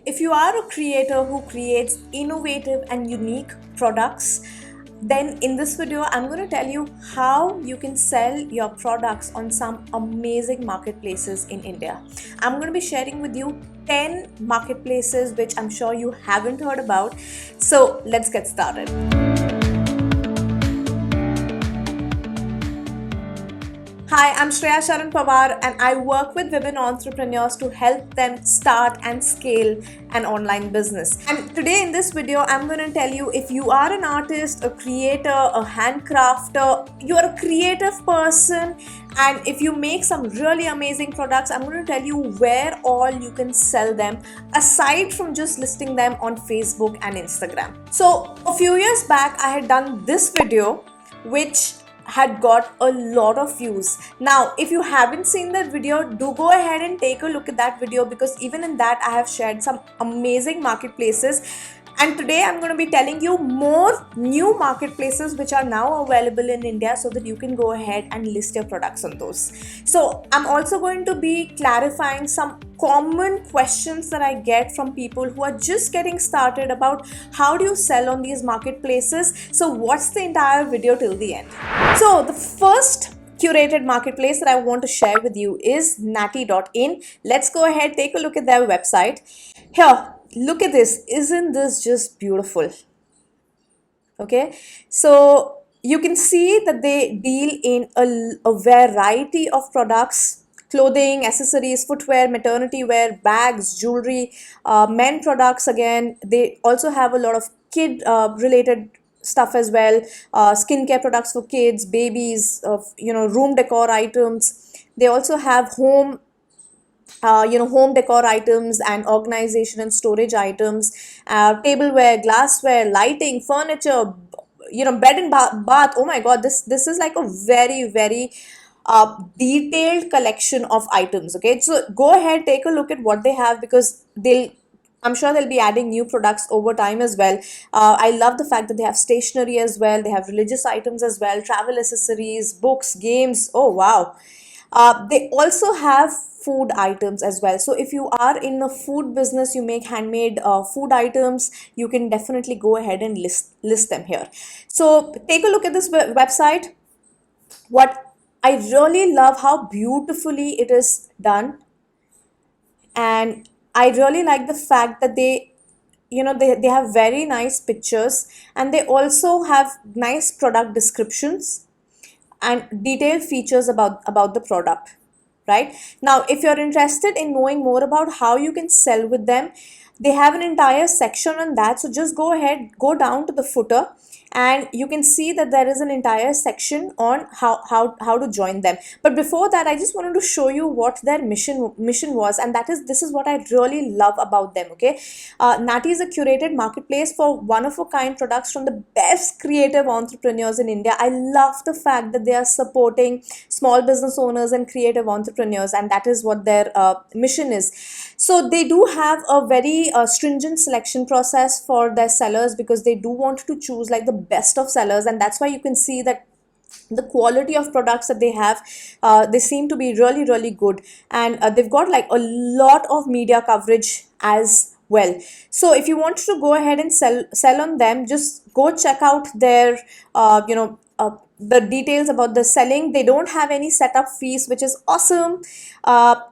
If you are a creator who creates innovative and unique products, then in this video I'm going to tell you how you can sell your products on some amazing marketplaces in India. I'm going to be sharing with you 10 marketplaces which I'm sure you haven't heard about. So let's get started. Hi, I'm Shreya Sharan and I work with women entrepreneurs to help them start and scale an online business. And today in this video, I'm going to tell you, if you are an artist, a creator, a handcrafter, you're a creative person, and if you make some really amazing products, I'm going to tell you where all you can sell them aside from just listing them on Facebook and Instagram. So a few years back, I had done this video which had got a lot of views. Now, if you haven't seen that video, do go ahead and take a look at that video, because even in that I have shared some amazing marketplaces. And today I'm going to be telling you more new marketplaces which are now available in India, so that you can go ahead and list your products on those. So I'm also going to be clarifying some common questions that I get from people who are just getting started about how do you sell on these marketplaces. So watch the entire video till the end. So the first curated marketplace that I want to share with you is Natty.in. Let's go ahead, take a look at their website. Here, look at this. Isn't this just beautiful? Okay, so you can see that they deal in a variety of products: clothing, accessories, footwear, maternity wear, bags, jewelry, men products. Again, they also have a lot of kid related stuff as well, skincare products for kids, babies, room decor items. They also have home decor items and organization and storage items, tableware, glassware, lighting, furniture, bed and bath. Oh my god, this is like a very detailed collection of items. Okay, so go ahead, take a look at what they have, because I'm sure they'll be adding new products over time as well. I love the fact that they have stationery as well. They have religious items as well, travel accessories, books, games. Oh wow. They also have food items as well. So if you are in the food business, you make handmade food items, you can definitely go ahead and list them here. So take a look at this website. What I really love, how beautifully it is done, and I really like the fact that they have very nice pictures, and they also have nice product descriptions and detailed features about the product. Right now, if you're interested in knowing more about how you can sell with them, they have an entire section on that. So just go ahead, go down to the footer, and you can see that there is an entire section on how to join them. But before that, I just wanted to show you what their mission was, and that is, this is what I really love about them. Okay, Natty is a curated marketplace for one of a kind products from the best creative entrepreneurs in India. I love the fact that they are supporting small business owners and creative entrepreneurs, and that is what their mission is. So they do have a very stringent selection process for their sellers, because they do want to choose like the best of sellers, and that's why you can see that the quality of products that they have, they seem to be really good, and they've got like a lot of media coverage as well. So if you want to go ahead and sell on them, just go check out their the details about the selling. They don't have any setup fees, which is awesome.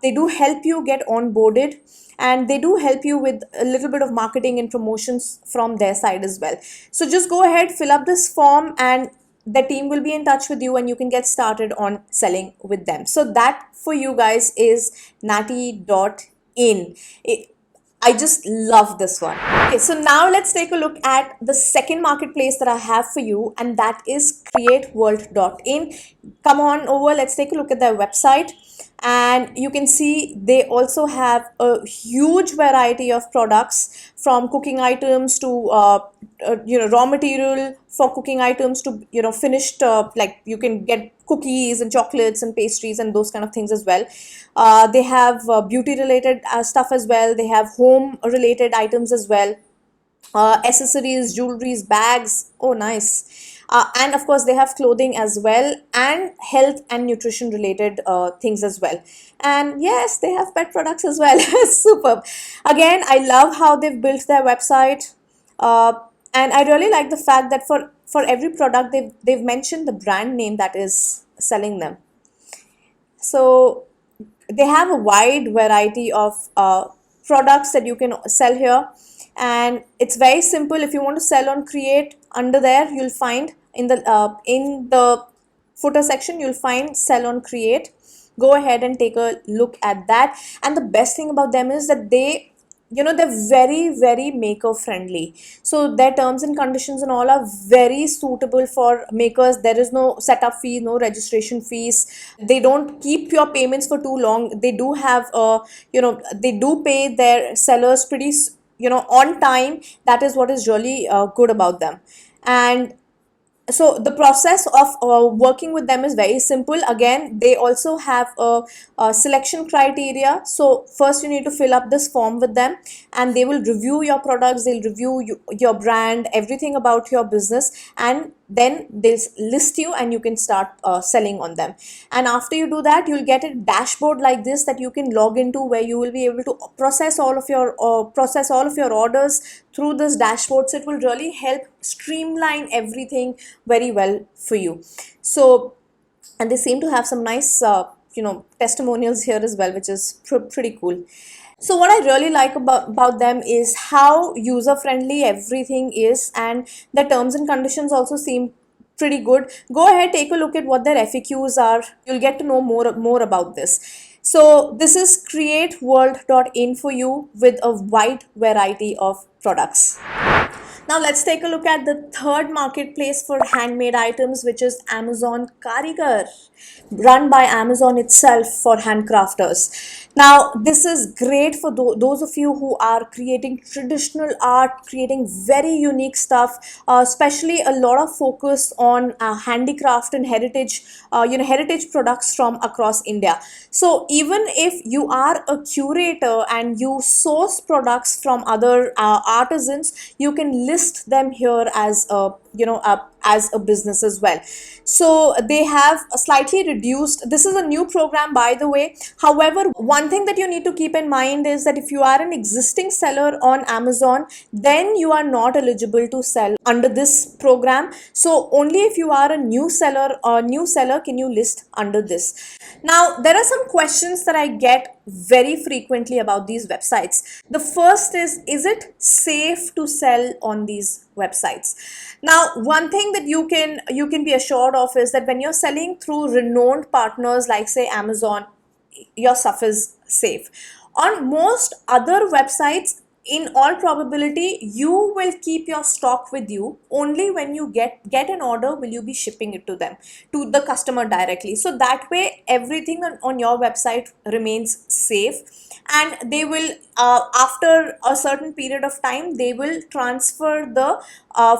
They do help you get onboarded, and they do help you with a little bit of marketing and promotions from their side as well. So just go ahead, fill up this form, and the team will be in touch with you, and you can get started on selling with them. So that for you guys is Natty.in. I just love this one. Okay, so now let's take a look at the second marketplace that I have for you, and that is createworld.in. Come on over, let's take a look at their website. And you can see they also have a huge variety of products, from cooking items to raw material for cooking items to finished, like you can get cookies and chocolates and pastries and those kind of things as well. They have beauty related stuff as well. They have home related items as well, accessories, jewelries, bags. Oh nice. And of course they have clothing as well, and health and nutrition related things as well. And yes, they have pet products as well. Superb. Again, I love how they've built their website. uh, and I really like the fact that for every product they've mentioned the brand name that is selling them. So they have a wide variety of products that you can sell here, and it's very simple. If you want to sell on Kreate, under there you'll find in the footer section you'll find sell on Kreate. Go ahead and take a look at that. And the best thing about them is that they're very maker friendly. So their terms and conditions and all are very suitable for makers. There is no setup fee, no registration fees. They don't keep your payments for too long. They do have they do pay their sellers pretty on time. That is what is really good about them. And so the process of working with them is very simple. Again, they also have a selection criteria. So first you need to fill up this form with them, and they will review your products, they'll review your brand, everything about your business, and then they'll list you and you can start selling on them. And after you do that, you'll get a dashboard like this that you can log into, where you will be able to process all of your orders through this dashboard. So it will really help streamline everything very well for you. So, and they seem to have some nice testimonials here as well, which is pretty cool. So what I really like about them is how user friendly everything is, and the terms and conditions also seem pretty good. Go ahead, take a look at what their FAQs are. You'll get to know more about this. So this is createworld.in for you with a wide variety of products. Now let's take a look at the third marketplace for handmade items, which is Amazon Karigar, run by Amazon itself for handcrafters. Now this is great for those of you who are creating traditional art, creating very unique stuff, especially a lot of focus on handicraft and heritage products from across India. So even if you are a curator and you source products from other artisans, you can list them here as a business as well. So they have a slightly reduced, this is a new program by the way. However, one thing that you need to keep in mind is that if you are an existing seller on Amazon, then you are not eligible to sell under this program. So only if you are a new seller can you list under this. Now there are some questions that I get very frequently about these websites. The first is it safe to sell on these websites? Now one thing that you can be assured of is that when you're selling through renowned partners like say Amazon, your stuff is safe. On most other websites, in all probability, you will keep your stock with you. Only when you get an order will you be shipping it to them, to the customer directly. So that way everything on your website remains safe. And they will after a certain period of time, they will transfer the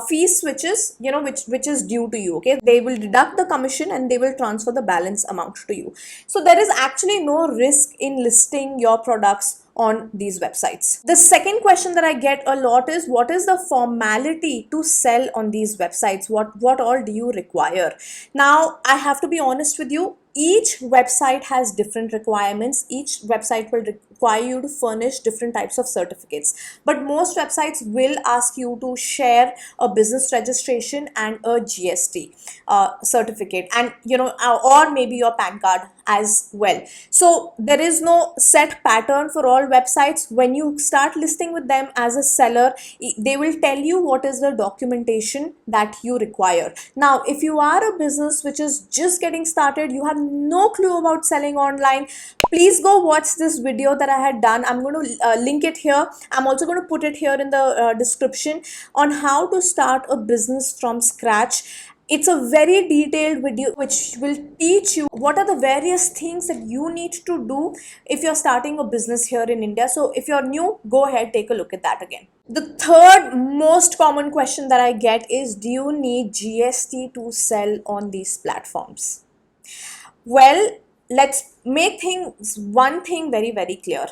fees which is which is due to you. Okay, they will deduct the commission and they will transfer the balance amount to you. So there is actually no risk in listing your products on these websites. The second question that I get a lot is, what is the formality to sell on these websites? What all do you require? Now I have to be honest with you, each website has different requirements. Each website will require you to furnish different types of certificates, but most websites will ask you to share a business registration and a GST certificate, and or maybe your PAN card as well. So there is no set pattern for all websites. When you start listing with them as a seller, they will tell you what is the documentation that you require. Now if you are a business which is just getting started, you have no clue about selling online, please go watch this video that I had done. I'm going to link it here. I'm also going to put it here in the description on how to start a business from scratch. It's a very detailed video which will teach you what are the various things that you need to do if you're starting a business here in India. So if you're new, go ahead, take a look at that again. The third most common question that I get is, do you need GST to sell on these platforms? Well, let's make one thing very clear.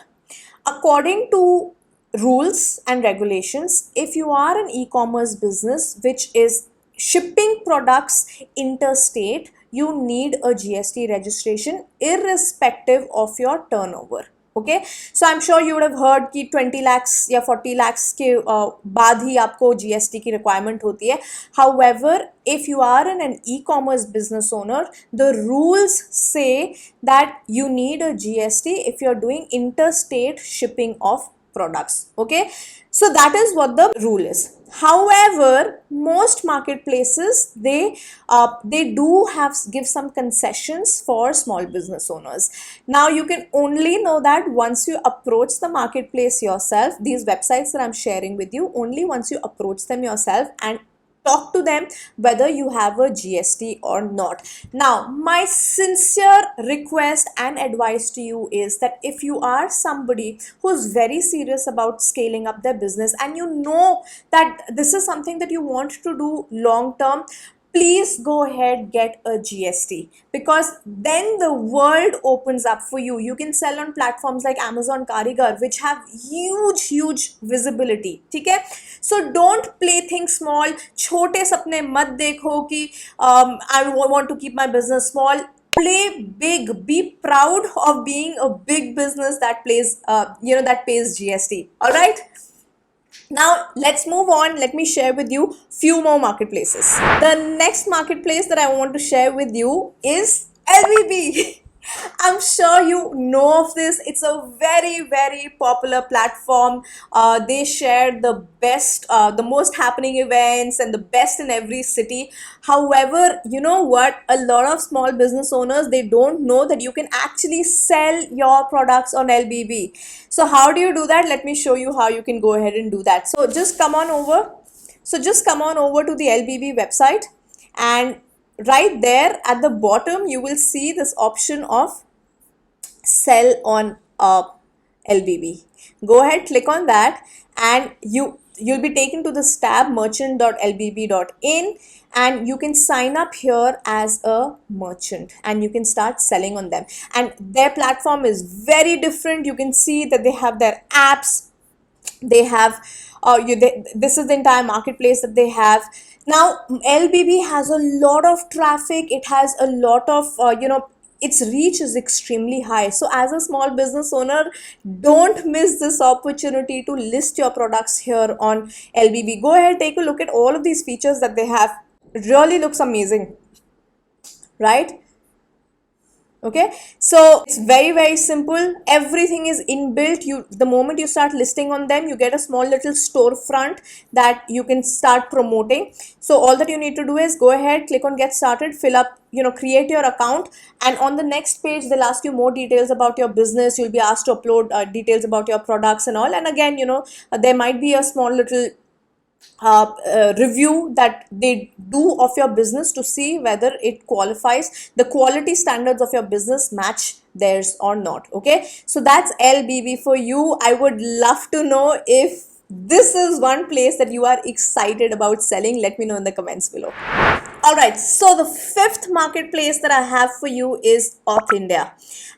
According to rules and regulations, if you are an e-commerce business which is shipping products interstate, you need a GST registration irrespective of your turnover. Okay, so I'm sure you would have heard कि 20 lakhs या 40 lakhs के बाद ही आपको GST की requirement होती है. However, if you are an e-commerce business owner, the rules say that you need a GST if you're doing interstate shipping of products. Okay, so that is what the rule is. However, most marketplaces they do have give some concessions for small business owners. Now you can only know that once you approach the marketplace yourself. These websites that I'm sharing with you, only once you approach them yourself and talk to them whether you have a GST or not. Now, my sincere request and advice to you is that if you are somebody who's very serious about scaling up their business and you know that this is something that you want to do long term, please go ahead, get a GST, because then the world opens up for you. You can sell on platforms like Amazon, Karigar, which have huge visibility. Okay, so don't play things small. छोटे सपने मत देखो कि I want to keep my business small. Play big. Be proud of being a big business that plays that pays GST. All right. Now let's move on. Let me share with you few more marketplaces. The next marketplace that I want to share with you is LBB. I'm sure you know of this. It's a very popular platform. They share the best, the most happening events and the best in every city. However, you know what? A lot of small business owners, they don't know that you can actually sell your products on LBB. So how do you do that? Let me show you how you can go ahead and do that. So just come on over. Just come on over to the LBB website, and right there at the bottom you will see this option of sell on LBB. Go ahead, click on that, and you'll be taken to this tab merchant.lbb.in, and you can sign up here as a merchant and you can start selling on them. And their platform is very different. You can see that they have their apps, they have this is the entire marketplace that they have. Now LBB has a lot of traffic. It has a lot of its reach is extremely high. So as a small business owner, don't miss this opportunity to list your products here on LBB. Go ahead, take a look at all of these features that they have. It really looks amazing, right? Okay, so it's very simple. Everything is inbuilt. The moment you start listing on them, you get a small little storefront that you can start promoting. So all that you need to do is go ahead, click on get started, fill up, create your account, and on the next page they'll ask you more details about your business. You'll be asked to upload details about your products and all, and again there might be a small little review that they do of your business to see whether it qualifies, the quality standards of your business match theirs or not. Okay, so that's LBB for you. I would love to know if this is one place that you are excited about selling. Let me know in the comments below. Alright, so the fifth marketplace that I have for you is Authindia,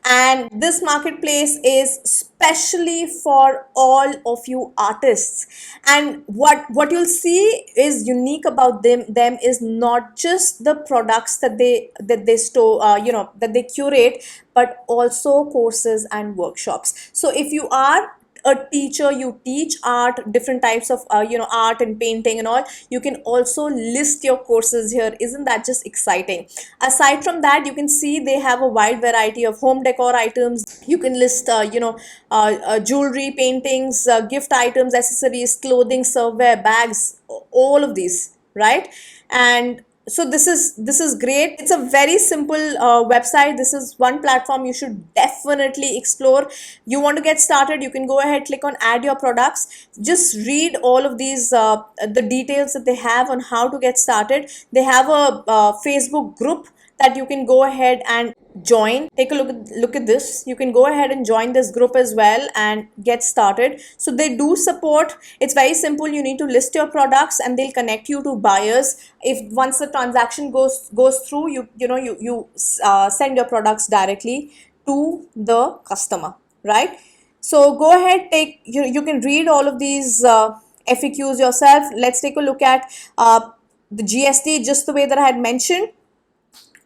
and this marketplace is specially for all of you artists. And what you'll see is unique about them is not just the products that they store, that they curate, but also courses and workshops. So if you are a teacher, you teach art, different types of art and painting and all, you can also list your courses here. Isn't that just exciting? Aside from that, you can see they have a wide variety of home decor items. You can list jewelry, paintings, gift items, accessories, clothing, serveware, bags, all of these, right? And so this is great. It's a very simple website. This is one platform you should definitely explore. You want to get started, you can go ahead, click on add your products, just read all of these the details that they have on how to get started. They have a Facebook group that you can go ahead and join. Take a look at this. You can go ahead and join this group as well and get started. So they do support. It's very simple. You need to list your products and they'll connect you to buyers. If once the transaction goes through, you send your products directly to the customer, right? So go ahead, you can read all of these FAQs yourself. Let's take a look at the GST, just the way that I had mentioned.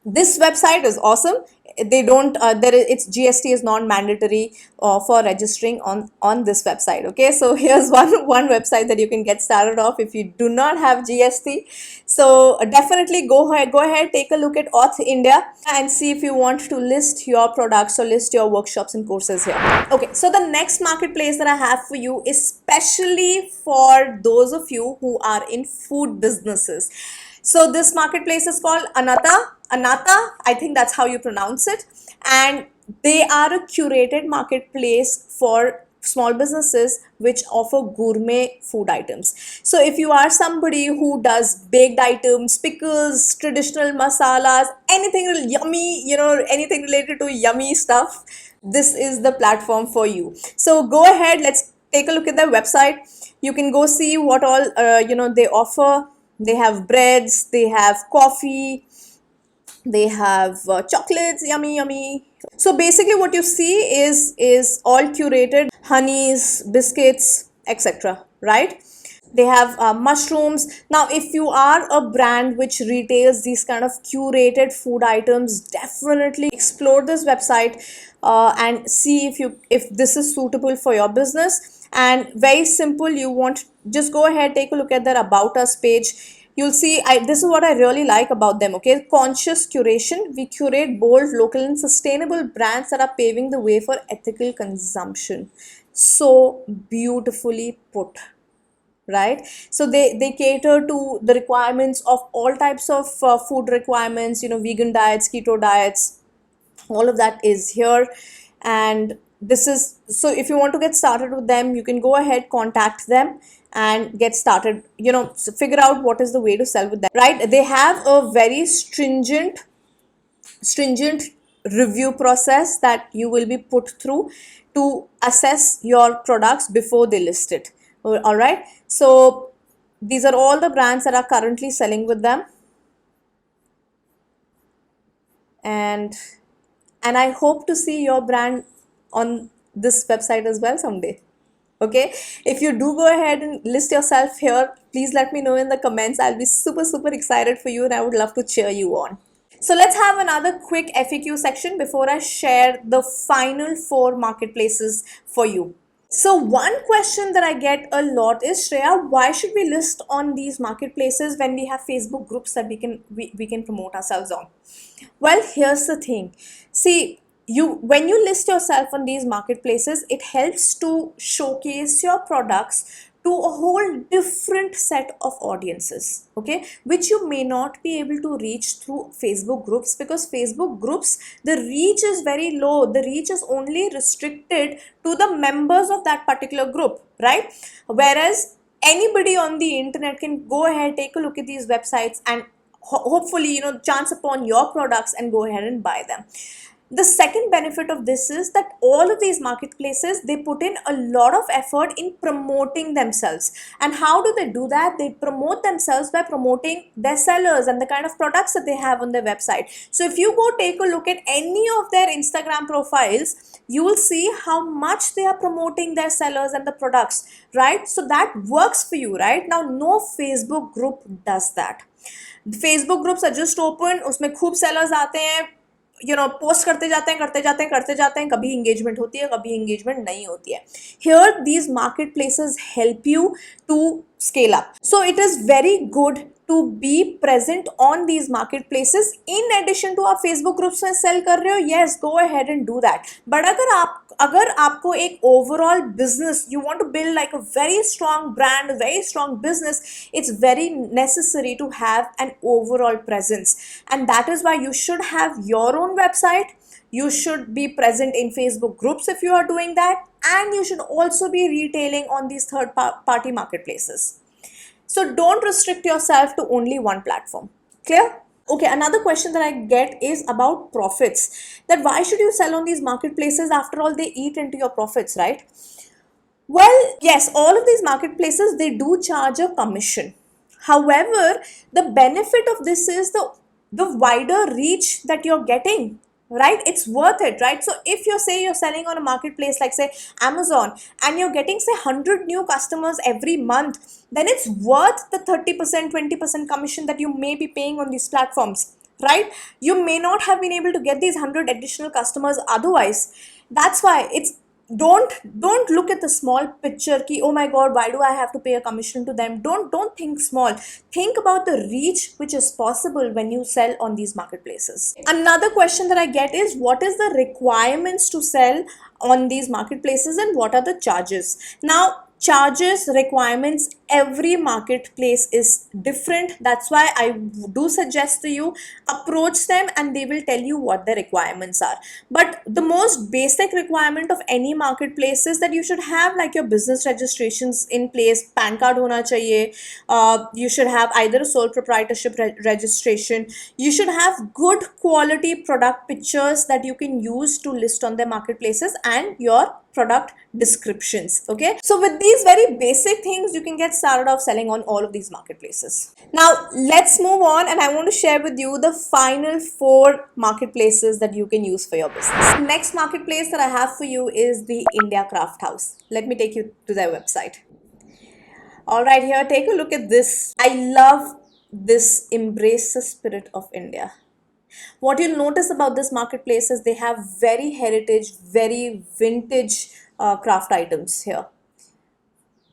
This website is awesome. They don't it's GST is non-mandatory for registering on this website. Okay, so here's one website that you can get started off if you do not have GST. So definitely go ahead, take a look at Authindia and see if you want to list your products or list your workshops and courses here. Okay, so the next marketplace that I have for you is especially for those of you who are in food businesses. So this marketplace is called Anata, I think that's how you pronounce it. And they are a curated marketplace for small businesses which offer gourmet food items. So if you are somebody who does baked items, pickles, traditional masalas, anything yummy, anything related to yummy stuff, this is the platform for you. So go ahead, let's take a look at their website. You can go see what all they offer. They have breads, they have coffee, they have chocolates, yummy yummy. So basically what you see is all curated honeys, biscuits, etc., right? They have mushrooms. Now if you are a brand which retails these kind of curated food items, definitely explore this website and see if this is suitable for your business. And very simple, you want, just go ahead, take a look at their about us page. You'll see, this is what I really like about them. Okay, conscious curation. We curate bold, local and sustainable brands that are paving the way for ethical consumption. So beautifully put, right? So they cater to the requirements of all types of food requirements, vegan diets, keto diets, all of that is here. And this is, so if you want to get started with them, you can go ahead, contact them and get started, so figure out what is the way to sell with them, right? They have a very stringent review process that you will be put through to assess your products before they list it. All right, so these are all the brands that are currently selling with them, and I hope to see your brand on this website as well someday. Okay, if you do go ahead and list yourself here, please let me know in the comments. I'll be super excited for you and I would love to cheer you on. So let's have another quick FAQ section before I share the final 4 marketplaces for you. So one question that I get a lot is, Shreya, why should we list on these marketplaces when we have Facebook groups that we can promote ourselves on? Well, here's the thing. See, when you list yourself on these marketplaces, it helps to showcase your products to a whole different set of audiences, okay, which you may not be able to reach through Facebook groups, because Facebook groups, the reach is very low. The reach is only restricted to the members of that particular group, right? Whereas anybody on the internet can go ahead, take a look at these websites and hopefully chance upon your products and go ahead and buy them. The second benefit of this is that all of these marketplaces, they put in a lot of effort in promoting themselves. And how do they do that? They promote themselves by promoting their sellers and the kind of products that they have on their website. So if you go take a look at any of their Instagram profiles, you will see how much they are promoting their sellers and the products, right? So that works for you, right? Now, no Facebook group does that. Facebook groups are just open, उसमें खूब sellers आते हैं, post करते जाते हैं, कभी engagement होती है, कभी engagement नहीं होती है. Here these marketplaces help you to scale up. So it is very good to be present on these marketplaces in addition to आप Facebook groups में sell कर रहे हो. Yes, go ahead and do that. But अगर आपको एक overall business, you want to build like a very strong brand, a very strong business, it's very necessary to have an overall presence. And that is why you should have your own website. You should be present in Facebook groups if you are doing that. And you should also be retailing on these third-party marketplaces. So don't restrict yourself to only one platform. Clear? Okay, another question that I get is about profits. That why should you sell on these marketplaces? After all, they eat into your profits, right? Well, yes, all of these marketplaces, they do charge a commission. However, the benefit of this is the wider reach that you're getting, right? It's worth it, right? So if you're selling on a marketplace like say Amazon, and you're getting say 100 new customers every month, then it's worth the 30%, 20% commission that you may be paying on these platforms, right? You may not have been able to get these 100 additional customers otherwise. That's why it's, don't look at the small picture ki, oh my god, why do I have to pay a commission to them? Don't think small. Think about the reach which is possible when you sell on these marketplaces. Another question that I get is, what is the requirements to sell on these marketplaces and what are the charges? Now, charges, requirements, every marketplace is different. That's why I do suggest to you, approach them and they will tell you what the requirements are. But the most basic requirement of any marketplace is that you should have like your business registrations in place, pan card hona chahiye, you should have either a sole proprietorship registration, you should have good quality product pictures that you can use to list on the marketplaces, and your product descriptions. Okay, so with these very basic things you can get started off selling on all of these marketplaces. Now let's move on, and I want to share with you the final 4 marketplaces that you can use for your business. Next marketplace that I have for you is the India Craft House. Let me take you to their website. All right, here, take a look at this. I love this embrace the spirit of India. What you'll notice about this marketplace is they have very heritage, very vintage craft items here.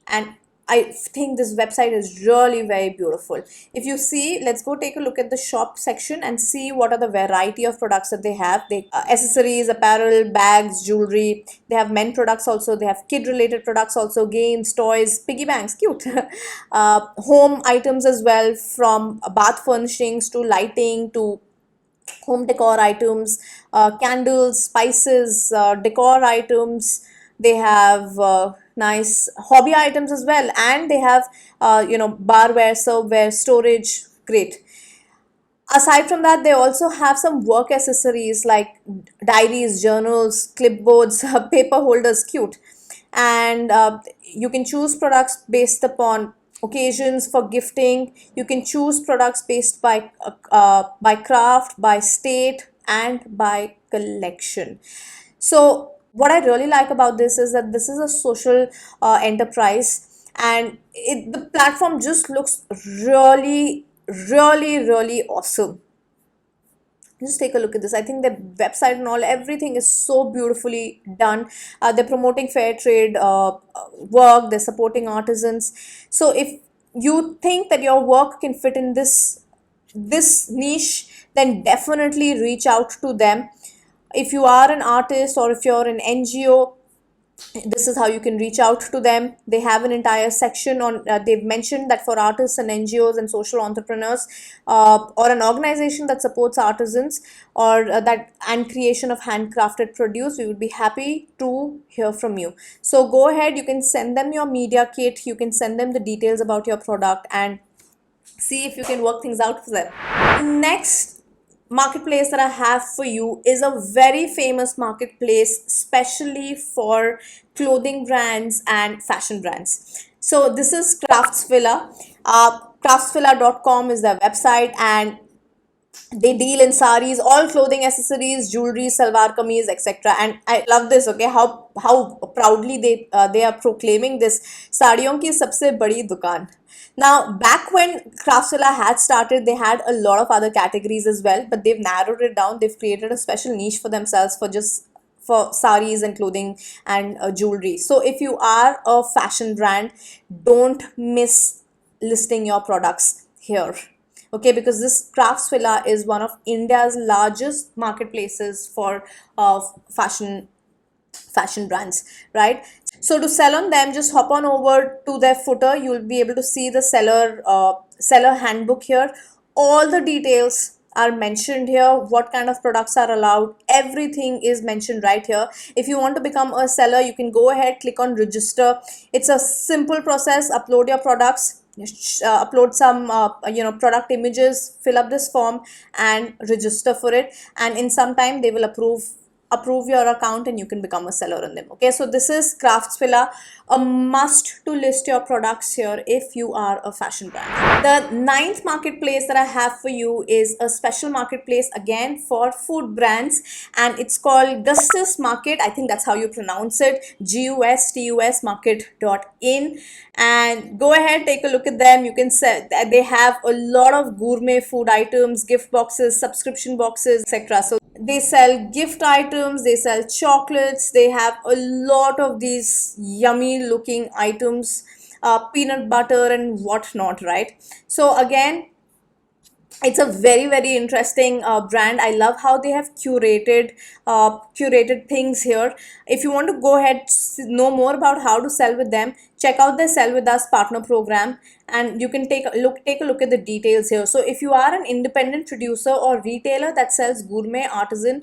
And I think this website is really very beautiful. If you see, let's go take a look at the shop section and see what are the variety of products that they have. They accessories, apparel, bags, jewelry. They have men products also. They have kid related products also, games, toys, piggy banks, cute. Home items as well, from bath furnishings to lighting to home decor items, candles, spices, decor items. They have nice hobby items as well, and they have barware, serveware, storage. Great. Aside from that, they also have some work accessories like diaries, journals, clipboards, paper holders, cute. And you can choose products based upon occasions for gifting. You can choose products based by craft, by state, and by collection. So what I really like about this is that this is a social enterprise, and the platform just looks really, really, really awesome. Just take a look at this. I think the website and all, everything is so beautifully done. They're promoting fair trade work, they're supporting artisans. So if you think that your work can fit in this niche, then definitely reach out to them. If you are an artist or if you're an NGO, this is how you can reach out to them. They have an entire section on, they've mentioned that for artists and NGOs and social entrepreneurs, or an organization that supports artisans, or that and creation of handcrafted produce, we would be happy to hear from you. So go ahead, you can send them your media kit, you can send them the details about your product, and see if you can work things out for them. Next marketplace that I have for you is a very famous marketplace, especially for clothing brands and fashion brands. So this is Craftvilla. Craftvilla.com is their website, and they deal in saris, all clothing accessories, jewelry, salwar kameez, etc. And I love this. Okay, how proudly they are proclaiming this, sadiyon ki sabse badi dukaan. Now, back when Craftvilla had started, they had a lot of other categories as well, but they've narrowed it down. They've created a special niche for themselves for saris and clothing and jewelry. So if you are a fashion brand, don't miss listing your products here. Okay, because this Craftvilla is one of India's largest marketplaces for fashion brands, right? So to sell on them, just hop on over to their footer. You'll be able to see the seller handbook here. All the details are mentioned here. What kind of products are allowed, everything is mentioned right here. If you want to become a seller, you can go ahead, click on register. It's a simple process. Upload your products, upload some product images, fill up this form and register for it, and in some time they will approve approve your account and you can become a seller on them. Okay, so this is Craftvilla, a must to list your products here if you are a fashion brand. The ninth marketplace that I have for you is a special marketplace again for food brands, and it's called Gustus Market. I think that's how you pronounce it, Gustus market.in. And go ahead, take a look at them. You can say that they have a lot of gourmet food items, gift boxes, subscription boxes, etc. So they sell gift items, they sell chocolates, they have a lot of these yummy looking items, peanut butter and whatnot, right? So again, it's a very interesting brand. I love how they have curated things here. If you want to go ahead know more about how to sell with them, check out the Sell With Us partner program, and you can take a look at the details here. So if you are an independent producer or retailer that sells gourmet, artisan,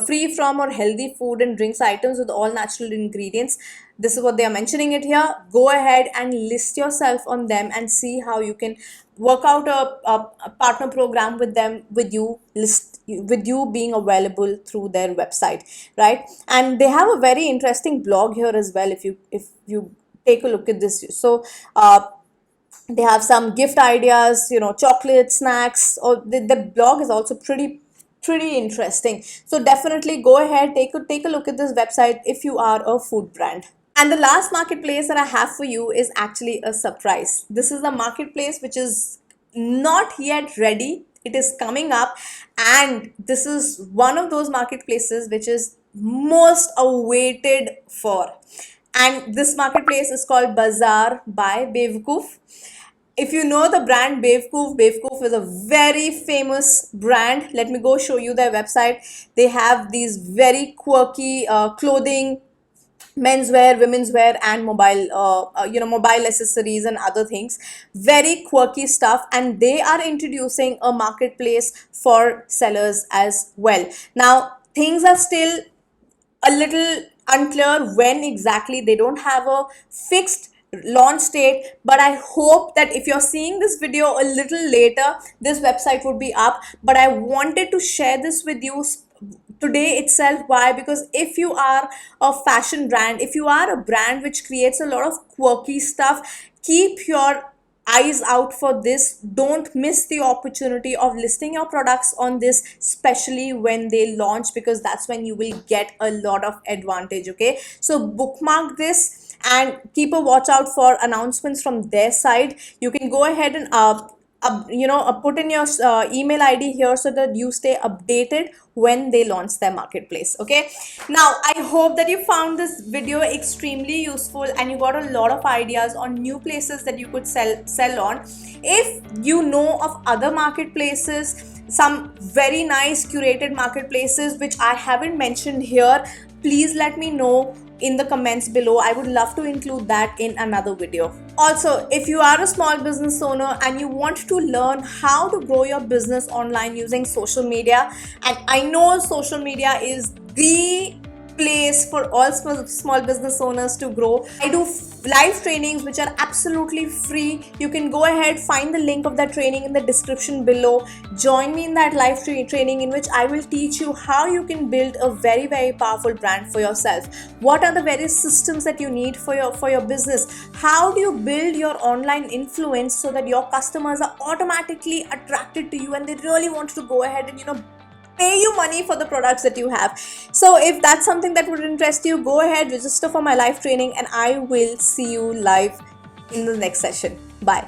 free from or healthy food and drinks items with all natural ingredients, this is what they are mentioning it here. Go ahead and list yourself on them and see how you can work out a partner program with them, with you being available through their website, right? And they have a very interesting blog here as well. If you take a look at this, so they have some gift ideas, chocolate snacks, or the blog is also pretty interesting. So definitely go ahead, take a look at this website if you are a food brand. And the last marketplace that I have for you is actually a surprise. This is a marketplace which is not yet ready. It is coming up, and this is one of those marketplaces which is most awaited for. And this marketplace is called Bazaar by Bewkoof. If you know the brand Bewkoof is a very famous brand. Let me go show you their website. They have these very quirky clothing, menswear, women's wear, and mobile accessories and other things. Very quirky stuff, and they are introducing a marketplace for sellers as well. Now things are still a little unclear when exactly. They don't have a fixed launch date, but I hope that if you're seeing this video a little later, this website would be up. But I wanted to share this with you today itself. Why? Because if you are a fashion brand, if you are a brand which creates a lot of quirky stuff, keep your eyes out for this. Don't miss the opportunity of listing your products on this, especially when they launch, because that's when you will get a lot of advantage. Okay, so bookmark this and keep a watch out for announcements from their side. You can go ahead and put in your email ID here so that you stay updated when they launch their marketplace. Okay, now I hope that you found this video extremely useful and you got a lot of ideas on new places that you could sell on. If you know of other marketplaces, some very nice curated marketplaces which I haven't mentioned here, please let me know in the comments below. I would love to include that in another video. Also, if you are a small business owner and you want to learn how to grow your business online using social media, and I know social media is the place for all small business owners to grow. I do live trainings which are absolutely free. You can go ahead, find the link of that training in the description below. Join me in that live training in which I will teach you how you can build a very powerful brand for yourself. What are the various systems that you need for your business? How do you build your online influence so that your customers are automatically attracted to you and they really want to go ahead and pay you money for the products that you have. So if that's something that would interest you, go ahead, register for my live training, and I will see you live in the next session. Bye.